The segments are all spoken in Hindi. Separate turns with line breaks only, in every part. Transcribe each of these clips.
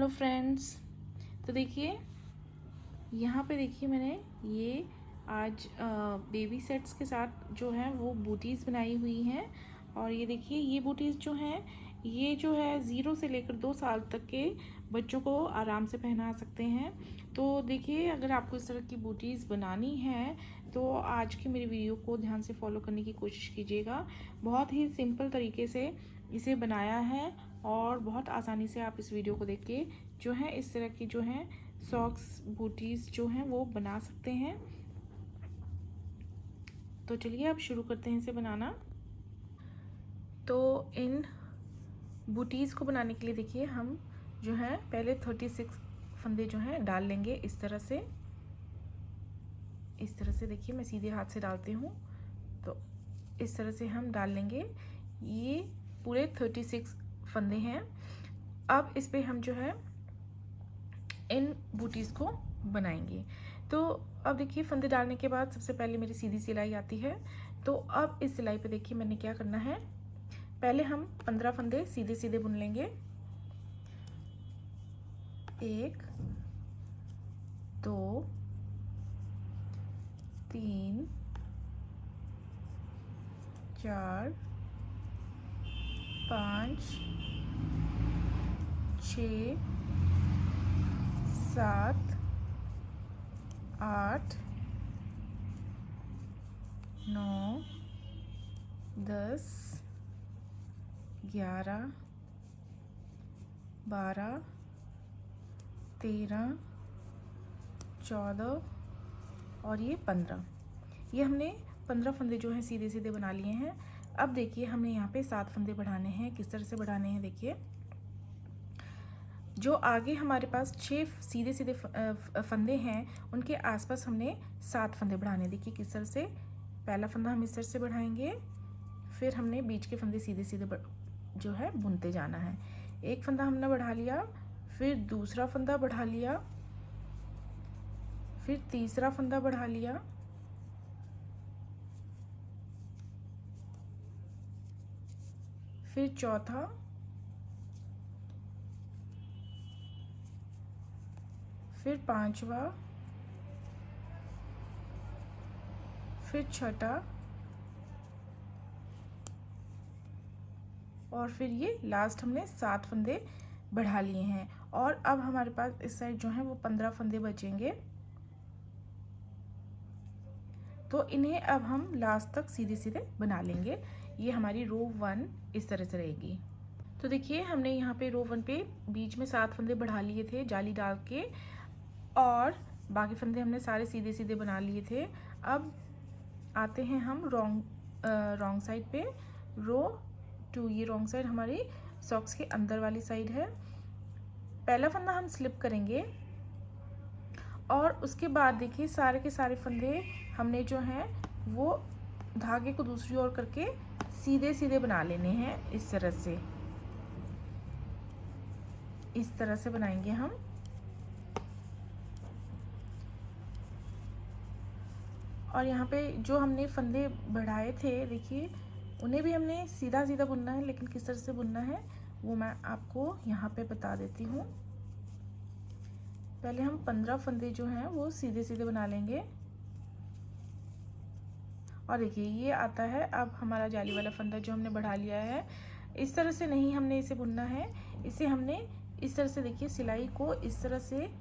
Hello friends. तो देखिए यहाँ पे देखिए मैंने ये आज बेबी सेट्स के साथ जो है वो बूटीज़ बनाई हुई हैं। और ये देखिए ये बूटीज़ जो हैं ये जो है 0 से लेकर 2 साल तक के बच्चों को आराम से पहना सकते हैं। तो देखिए अगर आपको इस तरह की बूटीज़ बनानी है तो आज की मेरी वीडियो को ध्यान से फॉलो करने की कोशिश कीजिएगा। बहुत ही सिंपल तरीके से इसे बनाया है और बहुत आसानी से आप इस वीडियो को देख के जो है इस तरह की जो है सॉक्स बूटीज़ जो हैं वो बना सकते हैं। तो चलिए अब शुरू करते हैं इसे बनाना। तो इन बूटीज़ को बनाने के लिए देखिए हम जो है पहले 36 फंदे जो हैं डाल लेंगे इस तरह से। देखिए मैं सीधे हाथ से डालती हूँ, तो इस तरह से हम डाल लेंगे। ये पूरे 36 फंदे हैं। अब इस पे हम जो है इन बूटीज़ को बनाएंगे। तो अब देखिए फंदे डालने के बाद सबसे पहले मेरी सीधी सिलाई आती है। तो अब इस सिलाई पे देखिए मैंने क्या करना है, पहले हम 15 फंदे सीधे सीधे बुन लेंगे। 1 2 3 4 5 6 7 8 9 10 11 12 13 14 और ये 15। ये हमने 15 फंदे जो हैं सीधे सीधे बना लिए हैं। अब देखिए हमने यहाँ पे 7 फंदे बढ़ाने हैं। किस तरह से बढ़ाने हैं देखिए, जो आगे हमारे पास 6 सीधे सीधे फंदे हैं उनके आसपास हमने 7 फंदे बढ़ाने। देखिए किस तरह से, पहला फंदा हम इस तरह से बढ़ाएंगे, फिर हमने बीच के फंदे सीधे सीधे जो है बुनते जाना है। एक फंदा हमने बढ़ा लिया, फिर दूसरा फंदा बढ़ा लिया, फिर तीसरा फंदा बढ़ा लिया, फिर चौथा, फिर पांचवा, फिर छठा और फिर ये लास्ट हमने 7 फंदे बढ़ा लिए हैं। और अब हमारे पास इस साइड जो है वो 15 फंदे बचेंगे। तो इन्हें अब हम लास्ट तक सीधे सीधे बना लेंगे। ये हमारी रो 1 इस तरह से रहेगी। तो देखिए हमने यहाँ पे रो 1 पे बीच में 7 फंदे बढ़ा लिए थे जाली डाल के, और बाकी फंदे हमने सारे सीधे सीधे बना लिए थे। अब आते हैं हम रॉन्ग साइड पे, रो 2। ये रॉन्ग साइड हमारी सॉक्स के अंदर वाली साइड है। पहला फंदा हम स्लिप करेंगे और उसके बाद देखिए सारे के सारे फंदे हमने जो हैं वो धागे को दूसरी ओर करके सीधे सीधे बना लेने हैं। इस तरह से बनाएंगे हम। और यहाँ पे जो हमने फंदे बढ़ाए थे देखिए उन्हें भी हमने सीधा सीधा बुनना है, लेकिन किस तरह से बुनना है वो मैं आपको यहाँ पे बता देती हूँ। पहले हम 15 फंदे जो हैं वो सीधे सीधे बना लेंगे। और देखिए ये आता है अब हमारा जाली वाला फंदा जो हमने बढ़ा लिया है। इस तरह से नहीं हमने इसे बुनना है, इसे हमने इस तरह से देखिए सिलाई को इस तरह से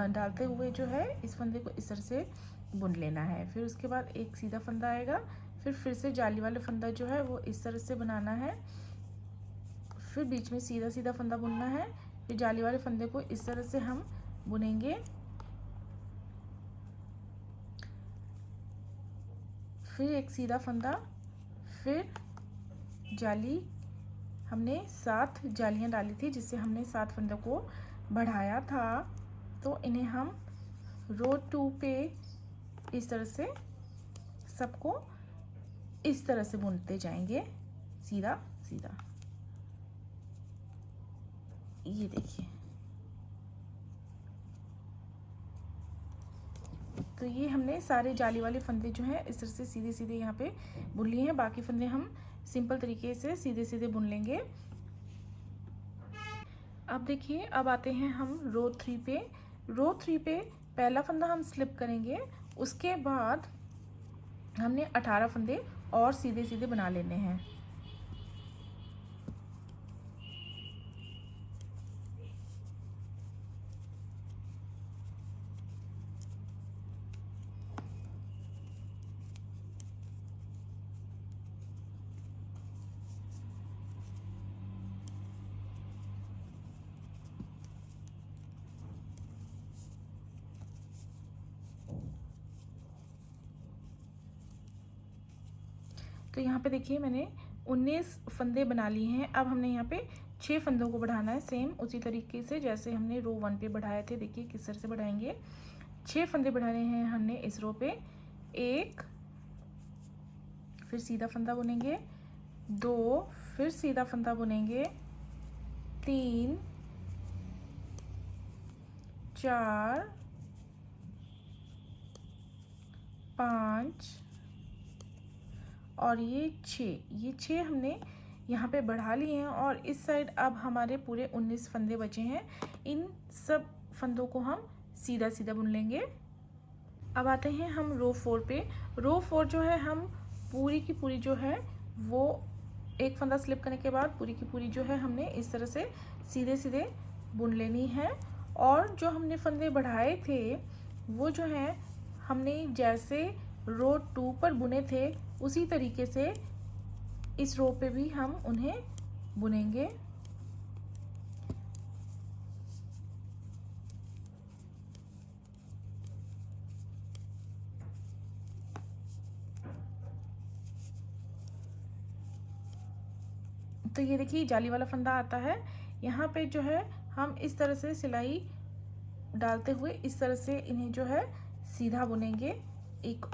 डालते हुए जो है इस फंदे को इस तरह से बुन लेना है। फिर उसके बाद एक सीधा फंदा आएगा, फिर से जाली वाला फंदा जो है वो इस तरह से बनाना है, फिर बीच में सीधा सीधा फंदा बुनना है, फिर जाली वाले फंदे को इस तरह से हम बुनेंगे, फिर एक सीधा फंदा, फिर जाली। हमने 7 जालियां डाली थी जिससे हमने 7 फंदों को बढ़ाया था। तो इन्हें हम रो 2 पे इस तरह से सबको इस तरह से बुनते जाएंगे सीधा सीधा। ये देखिए, तो ये हमने सारे जाली वाले फंदे जो हैं इस तरह से सीधे सीधे यहाँ पे बुन लिए हैं। बाकी फंदे हम सिंपल तरीके से सीधे सीधे बुन लेंगे। अब देखिए, अब आते हैं हम रो 3 पे। रो 3 पे पहला फंदा हम स्लिप करेंगे, उसके बाद हमने 18 फंदे और सीधे सीधे बना लेने हैं। तो यहाँ पे देखिए मैंने 19 फंदे बना लिए हैं। अब हमने यहाँ पे 6 फंदों को बढ़ाना है, सेम उसी तरीके से जैसे हमने रो 1 पे बढ़ाए थे। देखिए किस तरह से बढ़ाएंगे। 6 फंदे बढ़ाने हैं हमने इस रो पे। 1, फिर सीधा फंदा बुनेंगे, 2, फिर सीधा फंदा बुनेंगे, 3, 4, 5 और ये 6 हमने यहाँ पे बढ़ा लिए हैं। और इस साइड अब हमारे पूरे 19 फंदे बचे हैं। इन सब फंदों को हम सीधा सीधा बुन लेंगे। अब आते हैं हम रो 4 पे। रो 4 जो है हम पूरी की पूरी जो है वो एक फंदा स्लिप करने के बाद पूरी की पूरी जो है हमने इस तरह से सीधे सीधे बुन लेनी है। और जो हमने फंदे बढ़ाए थे वो जो है हमने जैसे रो 2 पर बुने थे उसी तरीके से इस रो पे भी हम उन्हें बुनेंगे। तो ये देखिए जाली वाला फंदा आता है। यहाँ पे जो है हम इस तरह से सिलाई डालते हुए इस तरह से इन्हें जो है सीधा बुनेंगे। एक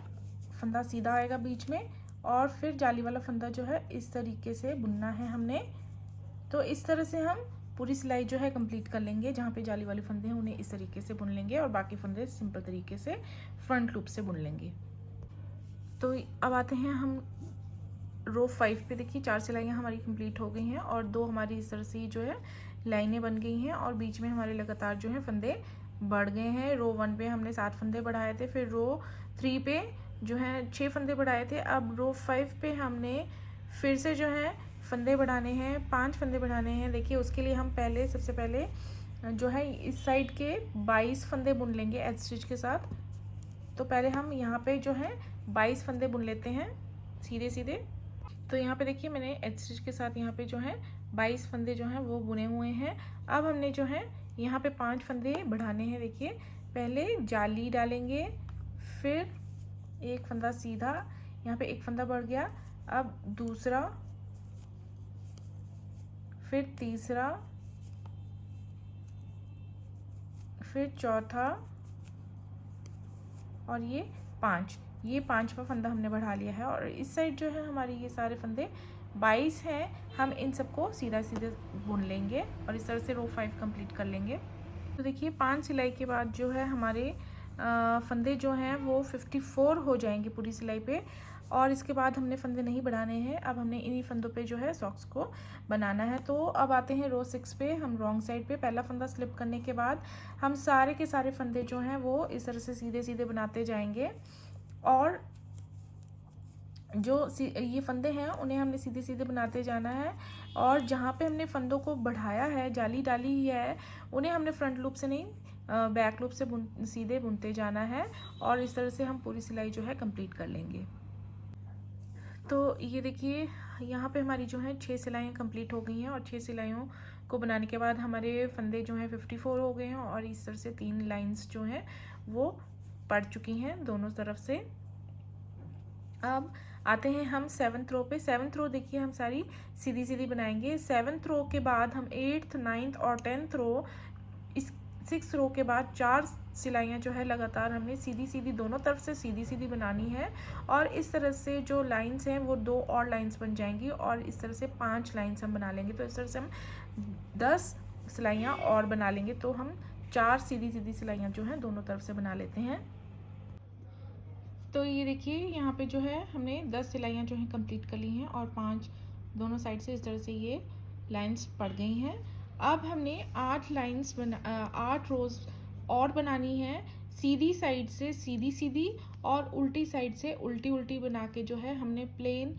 फंदा सीधा आएगा बीच में और फिर जाली वाला फंदा जो है इस तरीके से बुनना है हमने। तो इस तरह से हम पूरी सिलाई जो है कंप्लीट कर लेंगे। जहाँ पे जाली वाले फंदे हैं उन्हें इस तरीके से बुन लेंगे और बाकी फंदे सिंपल तरीके से फ्रंट लूप से बुन लेंगे। तो अब आते हैं हम रो 5 पे। देखिए 4 सिलाइयाँ हमारी कंप्लीट हो गई हैं और 2 हमारी इस तरह से जो है लाइनें बन गई हैं और बीच में हमारे लगातार जो है फंदे बढ़ गए हैं। रो 1 पे हमने 7 फंदे बढ़ाए थे, फिर रो 3 पे जो है 6 फंदे बढ़ाए थे। अब रो 5 पे हमने फिर से जो है फंदे बढ़ाने हैं, 5 फंदे बढ़ाने हैं। देखिए उसके लिए हम पहले सबसे पहले जो है इस साइड के 22 फंदे बुन लेंगे एज स्टिच के साथ। तो पहले हम यहाँ पे जो है 22 फंदे बुन लेते हैं सीधे सीधे। तो यहाँ पे देखिए मैंने एज स्टिच के साथ यहाँ पे जो है 22 फंदे जो हैं वो बुने हुए हैं। अब हमने जो है यहाँ पे 5 फंदे बढ़ाने हैं। देखिए पहले जाली डालेंगे, फिर एक फंदा सीधा, यहाँ पे एक फंदा बढ़ गया, अब दूसरा, फिर तीसरा, फिर चौथा और ये 5। ये 5वां फंदा हमने बढ़ा लिया है। और इस साइड जो है हमारी ये सारे फंदे 22 हैं। हम इन सबको सीधा सीधे बुन लेंगे और इस तरह से रो 5 कंप्लीट कर लेंगे। तो देखिए 5 सिलाई के बाद जो है हमारे फंदे जो हैं वो 54 हो जाएंगे पूरी सिलाई पे। और इसके बाद हमने फंदे नहीं बढ़ाने हैं। अब हमने इन्हीं फंदों पे जो है सॉक्स को बनाना है। तो अब आते हैं रो 6 पे। हम रॉन्ग साइड पे पहला फंदा स्लिप करने के बाद हम सारे के सारे फंदे जो हैं वो इस तरह से सीधे सीधे बनाते जाएंगे और जो ये फंदे हैं उन्हें हमने सीधे सीधे बनाते जाना है। और जहाँ पे हमने फंदों को बढ़ाया है, जाली डाली ही है, उन्हें हमने फ्रंट लूप से नहीं बैक लूप से सीधे बुनते जाना है। और इस तरह से हम पूरी सिलाई जो है कंप्लीट कर लेंगे। तो ये देखिए यहाँ पे हमारी जो है 6 सिलाइयाँ कंप्लीट हो गई हैं और 6 सिलाइयों को बनाने के बाद हमारे फंदे जो हैं 54 हो गए हैं और इस तरह से 3 लाइंस जो हैं वो पड़ चुकी हैं दोनों तरफ से। अब आते हैं हम 7th रो पे। 7th रो देखिए हम सारी सीधी सीधी बनाएंगे। 7th रो के बाद हम 8th 9th और 10th रो, इस 6th रो के बाद 4 सिलाइयाँ जो है लगातार हमने सीधी सीधी दोनों तरफ से सीधी सीधी बनानी है। और इस तरह से जो लाइंस हैं वो 2 और लाइंस बन जाएंगी और इस तरह से 5 लाइंस हम बना लेंगे। तो इस तरह से हम 10 सिलाइयाँ और बना लेंगे। तो हम 4 सीधी सीधी सिलाइयाँ जो हैं दोनों तरफ से बना लेते हैं। तो ये देखिए यहाँ पे जो है हमने 10 सिलाइयाँ जो हैं कंप्लीट कर ली हैं और 5 दोनों साइड से इस तरह से ये लाइंस पड़ गई हैं। अब हमने 8 रोज़ और बनानी है, सीधी साइड से सीधी सीधी और उल्टी साइड से उल्टी उल्टी बना के जो है हमने प्लेन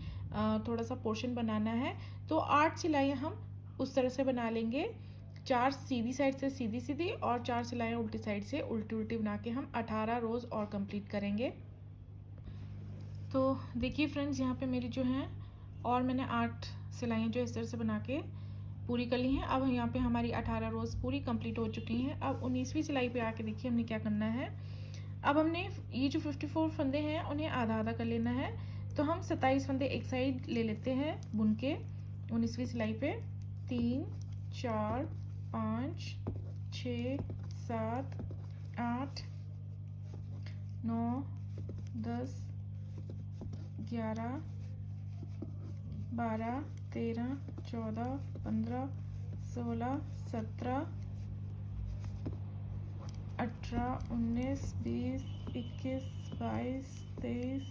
थोड़ा सा पोर्शन बनाना है। तो 8 सिलाइयाँ हम उस तरह से बना लेंगे, 4 सीधी साइड से सीधी सीधी और 4 सिलाइयाँ उल्टी साइड से उल्टी उल्टी बना के हम 18 रोज़ और कंप्लीट करेंगे। तो देखिए फ्रेंड्स, यहाँ पे मेरी जो है और मैंने 8 सिलाइयाँ जो इस तरह से बना के पूरी कर ली हैं। अब यहाँ पे हमारी 18 रोज़ पूरी कंप्लीट हो चुकी हैं। अब 19वीं सिलाई पे आके देखिए हमने क्या करना है। अब हमने ये जो 54 फंदे हैं उन्हें आधा आधा कर लेना है। तो हम 27 फंदे एक साइड ले लेते हैं बुन के 19वीं सिलाई पे। 3 4 5 6 7 8 9 10 11 12 13 14 15 16 17 18 19 20 21 22 23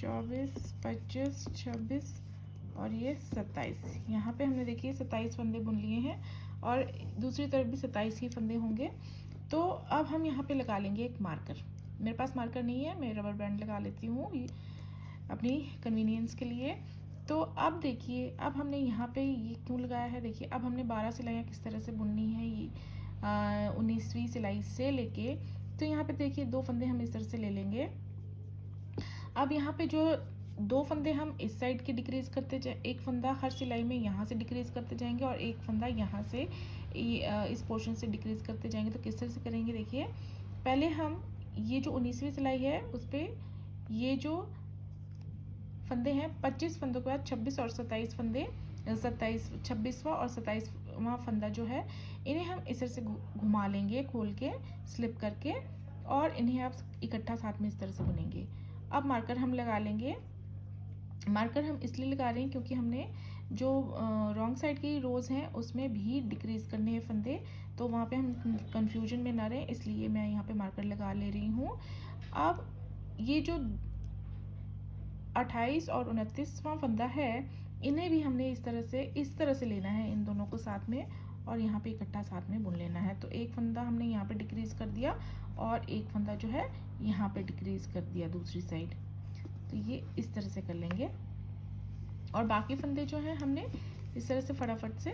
24 25 26 और ये 27। यहाँ पे हमने देखिए 27 फंदे बुन लिए हैं और दूसरी तरफ भी 27 ही फंदे होंगे। तो अब हम यहाँ पे लगा लेंगे एक मार्कर। मेरे पास मार्कर नहीं है, मैं रबर बैंड लगा लेती हूँ अपनी कन्वीनियंस के लिए। तो अब देखिए, अब हमने यहाँ पे ये क्यों लगाया है, देखिए अब हमने 12 सिलाइयाँ किस तरह से बुननी है ये 19वीं सिलाई से लेके। तो यहाँ पे देखिए 2 फंदे हम इस तरह से ले लेंगे। अब यहाँ पे जो 2 फंदे हम इस साइड के डिक्रीज करते जाए, एक फंदा हर सिलाई में यहाँ से डिक्रीज करते जाएंगे और एक फंदा यहाँ से इस पोर्शन से डिक्रीज करते जाएंगे। तो किस तरह से करेंगे, देखिए पहले हम ये जो 19वीं सिलाई है उस पर ये जो फंदे हैं 25 फंदों के बाद 26 और 27 फंदे 26वां और 27वां फंदा जो है इन्हें हम इस तरह से घुमा लेंगे खोल के स्लिप करके और इन्हें आप इकट्ठा साथ में इस तरह से बुनेंगे। अब मार्कर हम लगा लेंगे। मार्कर हम इसलिए लगा रहे हैं क्योंकि हमने जो रॉन्ग साइड की रोज़ हैं उसमें भी डिक्रीज करने हैं फंदे, तो वहाँ पे हम कंफ्यूजन में ना रहें, इसलिए मैं यहाँ पे मार्कर लगा ले रही हूँ। अब ये जो 28 और 29वां फंदा है इन्हें भी हमने इस तरह से लेना है, इन दोनों को साथ में और यहाँ पे इकट्ठा साथ में बुन लेना है। तो एक फंदा हमने यहाँ पे डिक्रीज कर दिया और एक फंदा जो है यहाँ पे डिक्रीज कर दिया दूसरी साइड। तो ये इस तरह से कर लेंगे और बाकी फंदे जो हैं हमने इस तरह से फटाफट से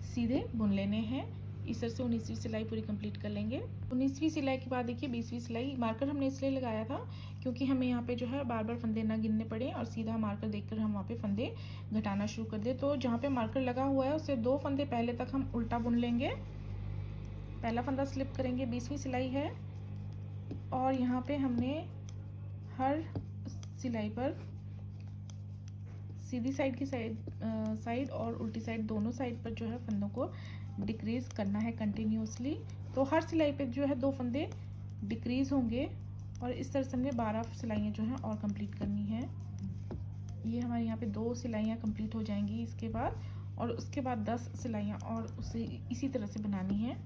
सीधे बुन लेने हैं। इस तरह से 19वीं सिलाई पूरी कंप्लीट कर लेंगे। 19वीं सिलाई के बाद देखिए 20वीं सिलाई। मार्कर हमने इसलिए लगाया था क्योंकि हमें यहाँ पे जो है बार बार फंदे ना गिनने पड़े और सीधा मार्कर देखकर हम वहाँ पे फंदे घटाना शुरू कर दे। तो जहाँ पे मार्कर लगा हुआ है उससे 2 फंदे पहले तक हम उल्टा बुन लेंगे। पहला फंदा स्लिप करेंगे, 20वीं सिलाई है और यहाँ पे हमने हर सिलाई पर सीधी साइड की साइड और उल्टी साइड दोनों साइड पर जो है फंदों को डिक्रीज करना है कंटिन्यूसली। तो हर सिलाई पे जो है 2 फंदे डिक्रीज होंगे और इस तरह से हमने 12 सिलाइयाँ जो हैं और कंप्लीट करनी है। ये हमारे यहाँ पे 2 सिलाइयाँ कंप्लीट हो जाएंगी इसके बाद, और उसके बाद 10 सिलाइयाँ और उसे इसी तरह से बनानी है।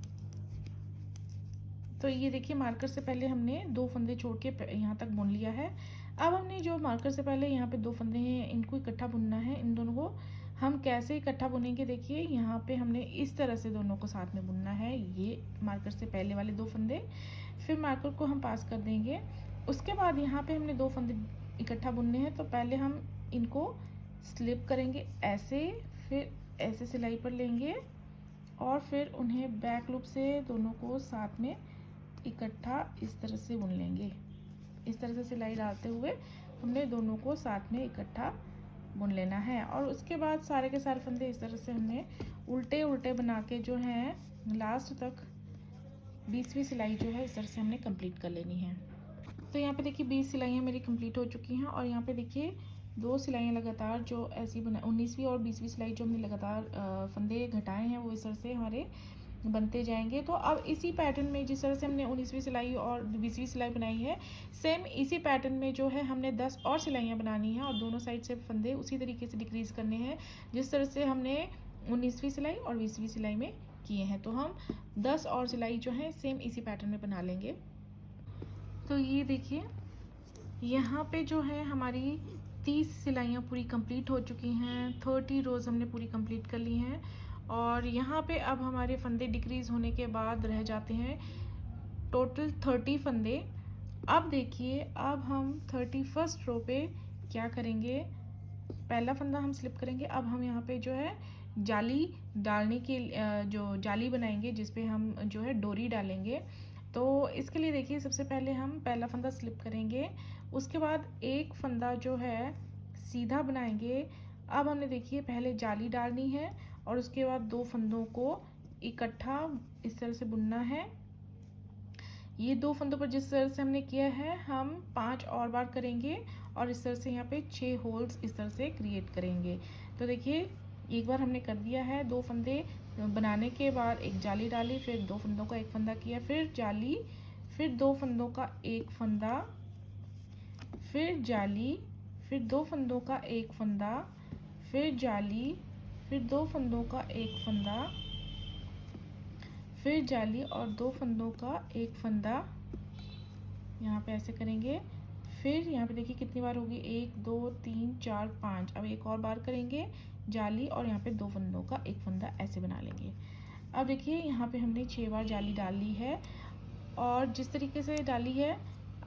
तो ये देखिए मार्कर से पहले हमने 2 फंदे छोड़ के यहाँ तक बुन लिया है। अब हमने जो मार्कर से पहले यहाँ पे 2 फंदे हैं इनको इकट्ठा बुनना है। इन दोनों को हम कैसे इकट्ठा बुनेंगे, देखिए यहाँ पे हमने इस तरह से दोनों को साथ में बुनना है। ये मार्कर से पहले वाले 2 फंदे, फिर मार्कर को हम पास कर देंगे। उसके बाद यहाँ पे हमने 2 फंदे इकट्ठा बुनने हैं। तो पहले हम इनको स्लिप करेंगे ऐसे, फिर ऐसे सिलाई पर लेंगे और फिर उन्हें बैक लूप से दोनों को साथ में इकट्ठा इस तरह से बुन लेंगे। इस तरह से सिलाई डालते हुए हमने दोनों को साथ में इकट्ठा बुन लेना है। और उसके बाद सारे के सारे फंदे इस तरह से हमने उल्टे उल्टे बना के जो है लास्ट तक 20वीं सिलाई जो है इस तरह से हमने कंप्लीट कर लेनी है। तो यहाँ पे देखिए 20 सिलाइयाँ मेरी कंप्लीट हो चुकी हैं और यहाँ पे देखिए 2 सिलाइयाँ लगातार जो ऐसी बना 19वीं और 20वीं सिलाई जो हमने लगातार फंदे घटाए हैं वो इस तरह से हमारे बनते जाएंगे। तो अब इसी पैटर्न में जिस तरह से हमने 19वीं सिलाई और 20वीं सिलाई बनाई है, सेम इसी पैटर्न में जो है हमने 10 और सिलाइयाँ बनानी है और दोनों साइड से फंदे उसी तरीके से डिक्रीज़ करने हैं जिस तरह से हमने 19वीं सिलाई और 20वीं सिलाई में किए हैं। तो हम 10 और सिलाई जो है सेम इसी पैटर्न में बना लेंगे। तो ये देखिए यहाँ पे जो है हमारी 30 सिलाइयाँ पूरी कंप्लीट हो चुकी हैं। 30 रोज़ हमने पूरी कंप्लीट कर ली हैं और यहाँ पे अब हमारे फंदे डिक्रीज़ होने के बाद रह जाते हैं टोटल 30 फंदे। अब देखिए, अब हम 31st रो पे क्या करेंगे, पहला फंदा हम स्लिप करेंगे। अब हम यहाँ पे जो है जाली डालने के जो जाली बनाएंगे जिस पे हम जो है डोरी डालेंगे। तो इसके लिए देखिए, सबसे पहले हम पहला फंदा स्लिप करेंगे, उसके बाद एक फंदा जो है सीधा बनाएंगे। अब हमने देखिए पहले जाली डालनी है और उसके बाद 2 फंदों को इकट्ठा इस तरह से बुनना है। ये 2 फंदों पर जिस तरह से हमने किया है हम 5 और बार करेंगे और इस तरह से यहाँ पे 6 होल्स इस तरह से क्रिएट करेंगे। तो देखिए, एक बार हमने कर दिया है, 2 फंदे बनाने के बाद एक जाली डाली, फिर 2 फंदों का एक फंदा किया, फिर जाली, फिर 2 फंदों का एक फंदा, फिर जाली, फिर 2 फंदों का एक फंदा, फिर जाली, फिर 2 फंदों का एक फंदा, फिर जाली और 2 फंदों का एक फंदा। यहाँ पे ऐसे करेंगे। फिर यहाँ पे देखिए कितनी बार होगी, 1 2 3 4 5। अब एक और बार करेंगे जाली और यहाँ पे 2 फंदों का एक फंदा, ऐसे बना लेंगे। अब देखिए यहाँ पे हमने 6 बार जाली डाली है और जिस तरीके से डाली है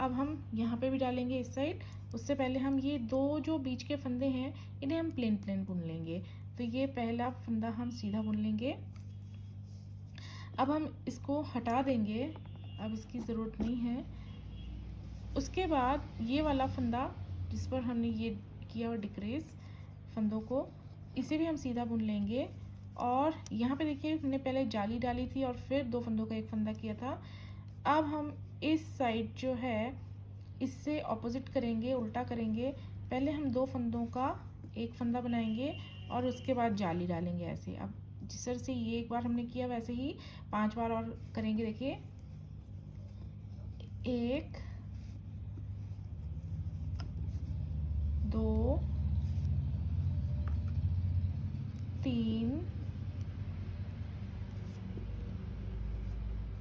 अब हम यहाँ पे भी डालेंगे इस साइड। उससे पहले हम ये 2 जो बीच के फंदे हैं इन्हें हम प्लेन प्लेन बुन लेंगे। तो ये पहला फंदा हम सीधा बुन लेंगे। अब हम इसको हटा देंगे, अब इसकी ज़रूरत नहीं है। उसके बाद ये वाला फंदा जिस पर हमने ये किया और डिक्रीज फंदों को, इसे भी हम सीधा बुन लेंगे। और यहाँ पे देखिए हमने पहले जाली डाली थी और फिर 2 फंदों का एक फंदा किया था। अब हम इस साइड जो है इससे ऑपोजिट करेंगे, उल्टा करेंगे। पहले हम 2 फंदों का एक फंदा बनाएंगे और उसके बाद जाली डालेंगे ऐसे। अब जिस तरह से ये एक बार हमने किया वैसे ही 5 बार और करेंगे। देखिए 1 2 3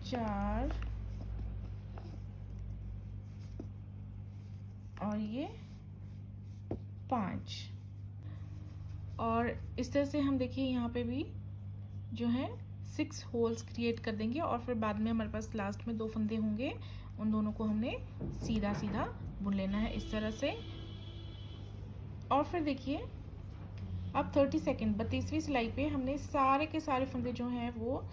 4 और ये 5। और इस तरह से हम देखिए यहाँ पे भी जो है 6 होल्स क्रिएट कर देंगे और फिर बाद में हमारे पास लास्ट में 2 फंदे होंगे, उन दोनों को हमने सीधा सीधा बुन लेना है इस तरह से। और फिर देखिए अब 32वीं सिलाई पे हमने सारे के सारे फंदे जो हैं वो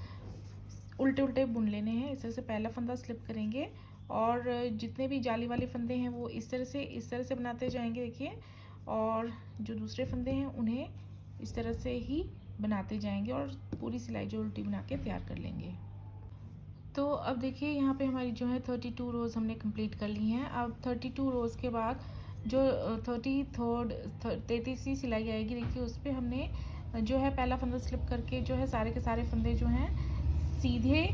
उल्टे उल्टे बुन लेने हैं। इस तरह से पहला फंदा स्लिप करेंगे और जितने भी जाली वाले फंदे हैं वो इस तरह से बनाते जाएंगे। देखिए, और जो दूसरे फंदे हैं उन्हें इस तरह से ही बनाते जाएंगे और पूरी सिलाई जो उल्टी बना के तैयार कर लेंगे। तो अब देखिए यहाँ पे हमारी जो है 32 रोज़ हमने कंप्लीट कर ली हैं। अब 32 रोज़ के बाद जो 33वीं सिलाई आएगी, देखिए उस पर हमने जो है पहला फंदा स्लिप करके जो है सारे के सारे फंदे जो हैं सीधे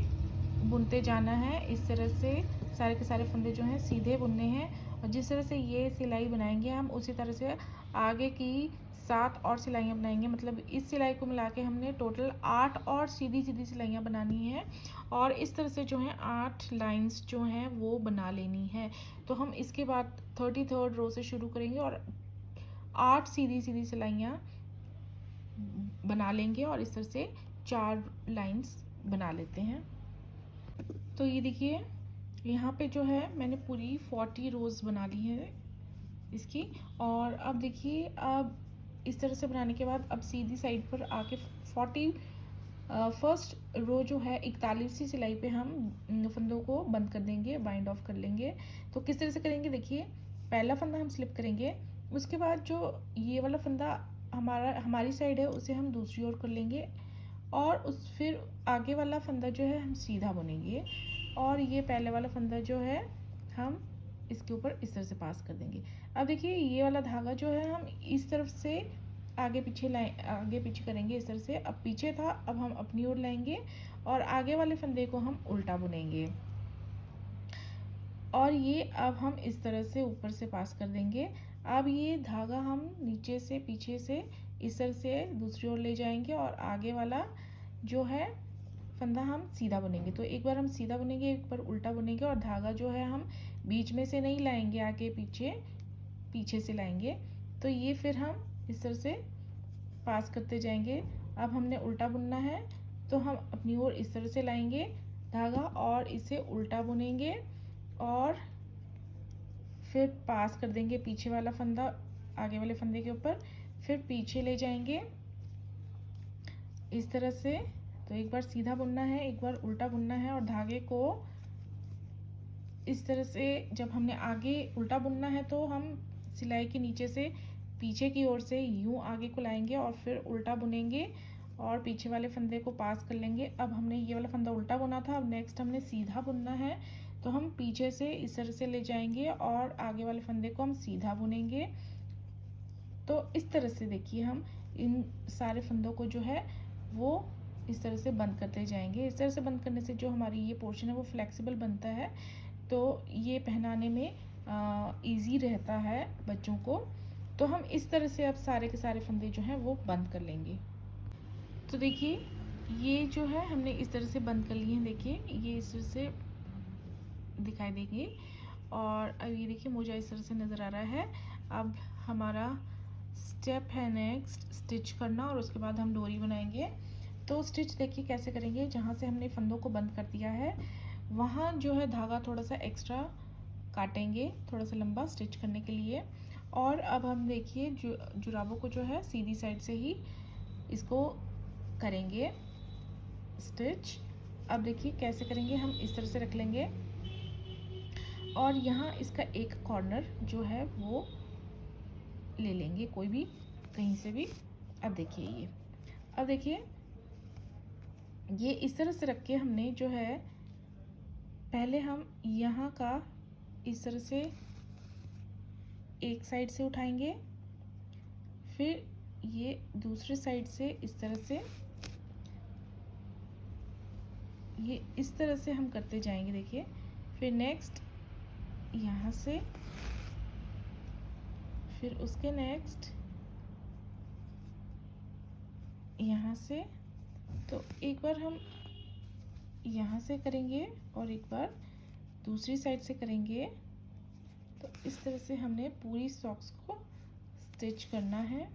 बुनते जाना है। इस तरह से सारे के सारे फंदे जो हैं सीधे बुनने हैं और जिस तरह से ये सिलाई बनाएंगे हम उसी तरह से आगे की 7 और सिलाइयाँ बनाएंगे। मतलब इस सिलाई को मिला के हमने टोटल 8 और सीधी सीधी सिलाइयाँ बनानी है और इस तरह से जो है 8 लाइंस जो हैं वो बना लेनी है। तो हम इसके बाद 33rd रो से शुरू करेंगे और 8 सीधी सीधी सिलाइयाँ बना लेंगे और इस तरह से 4 लाइंस बना लेते हैं। तो ये देखिए यहाँ पे जो है मैंने पूरी 40 रोज़ बना ली है इसकी। और अब देखिए, अब इस तरह से बनाने के बाद अब सीधी साइड पर आके 41st रो जो है 41वीं सिलाई पे हम फंदों को बंद कर देंगे, बाइंड ऑफ कर लेंगे। तो किस तरह से करेंगे, देखिए पहला फंदा हम स्लिप करेंगे, उसके बाद जो ये वाला फंदा हमारी साइड है उसे हम दूसरी ओर कर लेंगे और फिर आगे वाला फंदा जो है हम सीधा बुनेंगे और ये पहले वाला फंदा जो है हम इसके ऊपर इस तरह से पास कर देंगे। अब देखिए ये वाला धागा जो है हम इस तरफ से आगे पीछे करेंगे इस तरह से। अब पीछे था, अब हम अपनी ओर लाएंगे और आगे वाले फंदे को हम उल्टा बुनेंगे और ये अब हम इस तरह से ऊपर से पास कर देंगे। अब ये धागा हम नीचे से पीछे से इस तरह से दूसरी ओर ले जाएंगे और आगे वाला जो है फंदा हम सीधा बुनेंगे। तो एक बार हम सीधा बुनेंगे, एक बार उल्टा बुनेंगे और धागा जो है हम बीच में से नहीं लाएंगे, आगे पीछे से लाएंगे। तो ये फिर हम इस तरह से पास करते जाएंगे अब हमने उल्टा बुनना है, तो हम अपनी ओर इस तरह से लाएंगे धागा और इसे उल्टा बुनेंगे और फिर पास कर देंगे पीछे वाला फंदा आगे वाले फंदे के ऊपर, फिर पीछे ले जाएंगे इस तरह से। तो एक बार सीधा बुनना है, एक बार उल्टा बुनना है और धागे को इस तरह से जब हमने आगे उल्टा बुनना है तो हम सिलाई के नीचे से पीछे की ओर से यूं आगे को लाएंगे और फिर उल्टा बुनेंगे और पीछे वाले फंदे को पास कर लेंगे। अब हमने ये वाला फंदा उल्टा बुना था, अब नेक्स्ट हमने सीधा बुनना है, तो हम पीछे से इस तरह से ले जाएंगे और आगे वाले फंदे को हम सीधा बुनेंगे। तो इस तरह से देखिए हम इन सारे फंदों को जो है वो इस तरह से बंद करते जाएंगे। इस तरह से बंद करने से जो हमारी ये पोर्शन है वो फ्लेक्सिबल बनता है, तो ये पहनाने में इजी रहता है बच्चों को। तो हम इस तरह से अब सारे के सारे फंदे जो हैं वो बंद कर लेंगे। तो देखिए ये जो है हमने इस तरह से बंद कर लिए हैं, देखिए ये इस तरह से दिखाई देंगे और अब ये देखिए मोजा इस तरह से नज़र आ रहा है। अब हमारा स्टेप है नेक्स्ट स्टिच करना और उसके बाद हम डोरी बनाएंगे। तो स्टिच देखिए कैसे करेंगे, जहाँ से हमने फंदों को बंद कर दिया है वहाँ जो है धागा थोड़ा सा एक्स्ट्रा काटेंगे, थोड़ा सा लंबा स्टिच करने के लिए। और अब हम देखिए जुराबों को जो है सीधी साइड से ही इसको करेंगे स्टिच। अब देखिए कैसे करेंगे, हम इस तरह से रख लेंगे और यहाँ इसका एक कॉर्नर जो है वो ले लेंगे कोई भी कहीं से भी। अब देखिए अब देखिए ये इस तरह से रख के हमने जो है पहले हम यहाँ का इस तरह से एक साइड से उठाएंगे, फिर ये दूसरे साइड से इस तरह से, ये इस तरह से हम करते जाएंगे देखिए। फिर नेक्स्ट यहाँ से, फिर उसके नेक्स्ट यहाँ से। तो एक बार हम यहाँ से करेंगे और एक बार दूसरी साइड से करेंगे। तो इस तरह से हमने पूरी सॉक्स को स्टिच करना है।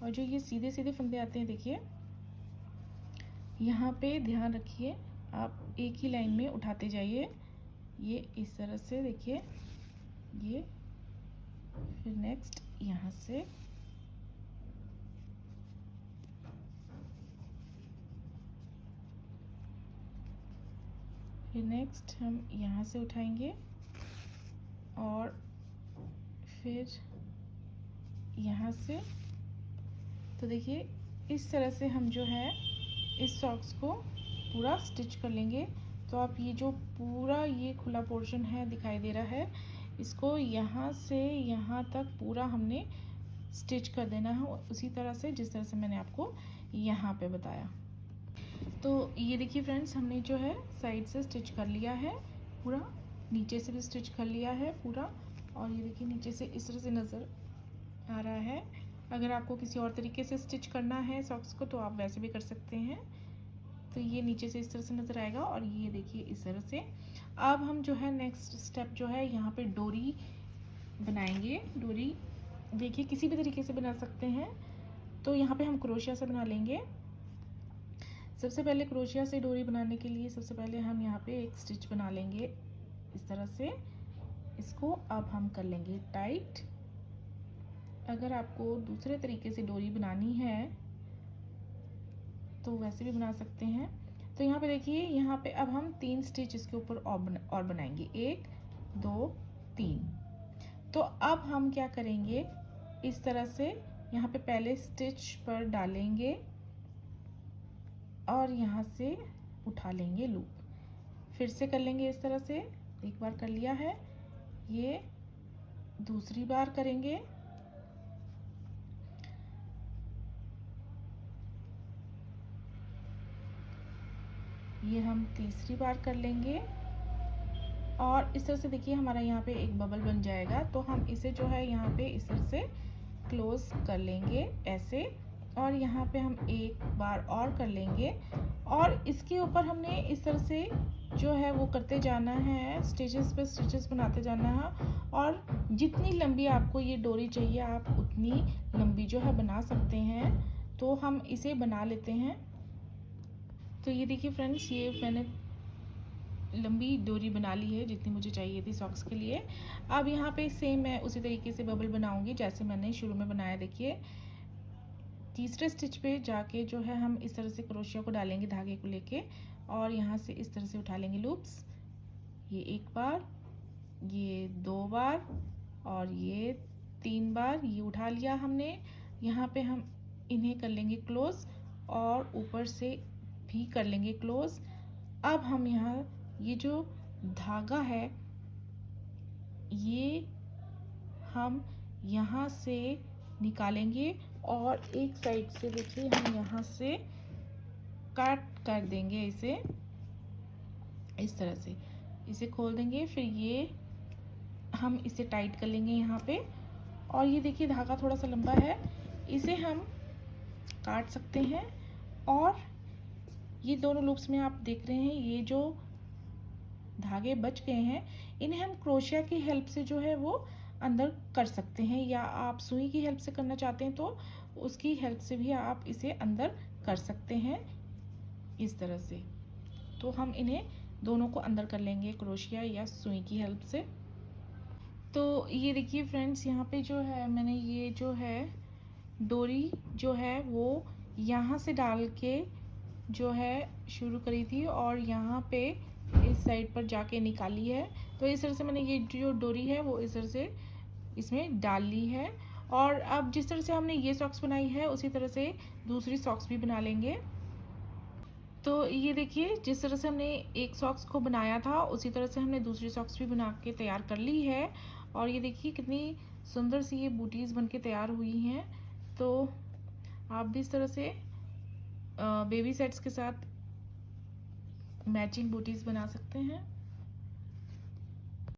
और जो ये सीधे सीधे फंदे आते हैं देखिए, यहाँ पे ध्यान रखिए, आप एक ही लाइन में उठाते जाइए, ये इस तरह से देखिए ये, फिर नेक्स्ट यहाँ से, फिर नेक्स्ट हम यहाँ से उठाएंगे और फिर यहाँ से। तो देखिए इस तरह से हम जो है इस सॉक्स को पूरा स्टिच कर लेंगे। तो आप ये जो पूरा ये खुला पोर्शन है दिखाई दे रहा है, इसको यहाँ से यहाँ तक पूरा हमने स्टिच कर देना है उसी तरह से जिस तरह से मैंने आपको यहाँ पे बताया। तो ये देखिए फ्रेंड्स, हमने जो है साइड से स्टिच कर लिया है पूरा, नीचे से भी स्टिच कर लिया है पूरा। और ये देखिए नीचे से इस तरह से नज़र आ रहा है। अगर आपको किसी और तरीके से स्टिच करना है सॉक्स को तो आप वैसे भी कर सकते हैं। तो ये नीचे से इस तरह से नज़र आएगा और ये देखिए इस तरह से। अब हम जो है नेक्स्ट स्टेप जो है यहाँ पे डोरी बनाएंगे। डोरी देखिए किसी भी तरीके से बना सकते हैं। तो यहाँ पे हम क्रोशिया से बना लेंगे। सबसे पहले क्रोशिया से डोरी बनाने के लिए सबसे पहले हम यहाँ पे एक स्टिच बना लेंगे इस तरह से। इसको अब हम कर लेंगे टाइट। अगर आपको दूसरे तरीके से डोरी बनानी है तो वैसे भी बना सकते हैं। तो यहाँ पे देखिए, यहाँ पे अब हम 3 स्टिच इसके ऊपर और बनाएंगे, 1 2 3। तो अब हम क्या करेंगे, इस तरह से यहाँ पे पहले स्टिच पर डालेंगे और यहाँ से उठा लेंगे लूप, फिर से कर लेंगे इस तरह से। एक बार कर लिया है, ये दूसरी बार करेंगे, ये हम तीसरी बार कर लेंगे और इस तरह से देखिए हमारा यहाँ पे एक बबल बन जाएगा। तो हम इसे जो है यहाँ पे इस तरह से क्लोज कर लेंगे ऐसे, और यहाँ पे हम एक बार और कर लेंगे और इसके ऊपर हमने इस तरह से जो है वो करते जाना है, स्टिचेस पे स्टिचेस बनाते जाना है। और जितनी लंबी आपको ये डोरी चाहिए आप उतनी लंबी जो है बना सकते हैं। तो हम इसे बना लेते हैं। तो ये देखिए फ्रेंड्स, ये मैंने लंबी डोरी बना ली है जितनी मुझे चाहिए थी सॉक्स के लिए। अब यहाँ पे सेम मैं उसी तरीके से बबल बनाऊंगी जैसे मैंने शुरू में बनाया। देखिए तीसरे स्टिच पे जाके जो है हम इस तरह से क्रोशिया को डालेंगे धागे को लेके, और यहाँ से इस तरह से उठा लेंगे लूप्स। ये एक बार, ये 2 बार और ये 3 बार ये उठा लिया हमने। यहाँ पे हम इन्हें कर लेंगे क्लोज और ऊपर से भी कर लेंगे क्लोज। अब हम यहाँ ये जो धागा है ये हम यहाँ से निकालेंगे और एक साइड से देखिए हम यहाँ से काट कर देंगे इसे इस तरह से, इसे खोल देंगे। फिर ये हम इसे टाइट कर लेंगे यहाँ पे। और ये देखिए धागा थोड़ा सा लंबा है, इसे हम काट सकते हैं। और ये दोनों लूप्स में आप देख रहे हैं ये जो धागे बच गए हैं इन्हें हम क्रोशिया की हेल्प से जो है वो अंदर कर सकते हैं, या आप सुई की हेल्प से करना चाहते हैं तो उसकी हेल्प से भी आप इसे अंदर कर सकते हैं इस तरह से। तो हम इन्हें दोनों को अंदर कर लेंगे क्रोशिया या सुई की हेल्प से। तो ये देखिए फ्रेंड्स, यहाँ पे जो है मैंने ये जो है डोरी जो है वो यहाँ से डाल के जो है शुरू करी थी और यहाँ पे इस साइड पर जाके निकाली है। तो इस तरह से मैंने ये जो डोरी है वो इस तरह से इसमें डाल ली है। और अब जिस तरह से हमने ये सॉक्स बनाई है उसी तरह से दूसरी सॉक्स भी बना लेंगे। तो ये देखिए जिस तरह से हमने एक सॉक्स को बनाया था उसी तरह से हमने दूसरी सॉक्स भी बना के तैयार कर ली है। और ये देखिए कितनी सुंदर सी ये बूटीज़ बन के तैयार हुई हैं। तो आप भी इस तरह से बेबी सेट्स के साथ मैचिंग बूटीज़ बना सकते हैं।